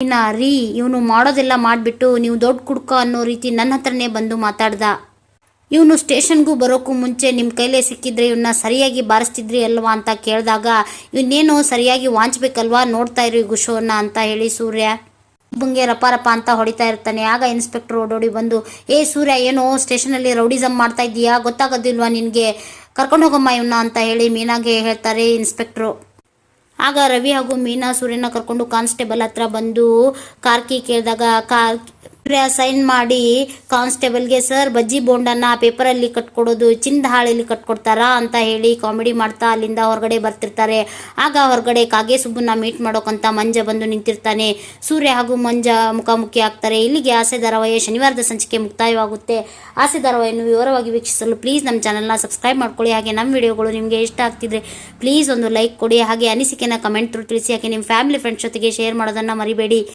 ಮೀನಾ ರೀ ಇವನು ಮಾಡೋದೆಲ್ಲ ಮಾಡಿಬಿಟ್ಟು ನೀವು ದೊಡ್ಡ ಕುಡ್ಕ ಅನ್ನೋ ರೀತಿ ನನ್ನ ಹತ್ರನೇ ಬಂದು ಮಾತಾಡ್ದ. ಇವನು ಸ್ಟೇಷನ್ಗೂ ಬರೋಕ್ಕೂ ಮುಂಚೆ ನಿಮ್ಮ ಕೈಲೇ ಸಿಕ್ಕಿದ್ರೆ ಇವನ್ನ ಸರಿಯಾಗಿ ಬಾರಿಸ್ತಿದ್ರಿ ಅಲ್ವಾ ಅಂತ ಕೇಳಿದಾಗ ಇವನ್ನೇನೋ ಸರಿಯಾಗಿ ವಾಂಚ್ಬೇಕಲ್ವಾ, ನೋಡ್ತಾ ಇರಿ ಗುಶೋನ್ನ ಅಂತ ಹೇಳಿ ಸೂರ್ಯ ಬಂಗೆ ರಪ ರಪ ಅಂತ ಹೊಡಿತಾ ಇರ್ತಾನೆ. ಆಗ ಇನ್ಸ್ಪೆಕ್ಟರ್ ಓಡೋಡಿ ಬಂದು, ಏ ಸೂರ್ಯ ಏನೋ ಸ್ಟೇಷನಲ್ಲಿ ರೌಡಿಸಮ್ ಮಾಡ್ತಾ ಇದ್ದೀಯಾ, ಗೊತ್ತಾಗೋದಿಲ್ವಾ ನಿನಗೆ, ಕರ್ಕೊಂಡು ಹೋಗಮ್ಮ ಇವನ್ನ ಅಂತ ಹೇಳಿ ಮೀನಾಗೆ ಹೇಳ್ತಾರೆ ಇನ್ಸ್ಪೆಕ್ಟ್ರು. ಆಗ ರವಿ ಹಾಗೂ ಮೀನಾ ಸೂರ್ಯನ ಕರ್ಕೊಂಡು ಕಾನ್ಸ್ಟೇಬಲ್ ಹತ್ರ ಬಂದು ಕಾರ್ಕಿ ಕೇಳಿದಾಗ ಸೈನ್ ಮಾಡಿ ಕಾನ್ಸ್ಟೇಬಲ್ಗೆ, ಸರ್ ಬಜ್ಜಿ ಬೋಂಡನ್ನ ಪೇಪರಲ್ಲಿ ಕಟ್ಕೊಡೋದು ಚಿನ್ನದ ಹಾಳೆಯಲ್ಲಿ ಕಟ್ಕೊಡ್ತಾರಾ ಅಂತ ಹೇಳಿ ಕಾಮಿಡಿ ಮಾಡ್ತಾ ಅಲ್ಲಿಂದ ಹೊರಗಡೆ ಬರ್ತಿರ್ತಾರೆ. ಆಗ ಹೊರಗಡೆ ಕಾಗೆ ಸುಬ್ಬನ್ನ ಮೀಟ್ ಮಾಡೋಕ್ಕಂತ ಮಂಜ ಬಂದು ನಿಂತಿರ್ತಾನೆ. ಸೂರ್ಯ ಹಾಗೂ ಮಂಜ ಮುಖಾಮುಖಿ ಆಗ್ತಾರೆ. ಇಲ್ಲಿಗೆ ಆಸೆ ಧಾರಾವಾಹಿಯ ಶನಿವಾರದ ಸಂಚಿಕೆ ಮುಕ್ತಾಯವಾಗುತ್ತೆ. ಆಸೆ ಧಾರಾವಾಹಿಯನ್ನು ವಿವರವಾಗಿ ವೀಕ್ಷಿಸಲು ಪ್ಲೀಸ್ ನಮ್ಮ ಚಾನಲ್ನ ಸಬ್ಸ್ಕ್ರೈಬ್ ಮಾಡ್ಕೊಳ್ಳಿ. ಹಾಗೆ ನಮ್ಮ ವಿಡಿಯೋಗಳು ನಿಮಗೆ ಇಷ್ಟ ಆಗ್ತಿದ್ರೆ ಪ್ಲೀಸ್ ಒಂದು ಲೈಕ್ ಕೊಡಿ. ಹಾಗೆ ಅನಿಸಿಕೆನ ಕಮೆಂಟ್ ತಿಳಿಸಿ. ಹಾಗೆ ನಿಮ್ಮ ಫ್ಯಾಮಿಲಿ ಫ್ರೆಂಡ್ಸ್ ಜೊತೆಗೆ ಶೇರ್ ಮಾಡೋದನ್ನು ಮರಿಬೇಡಿ.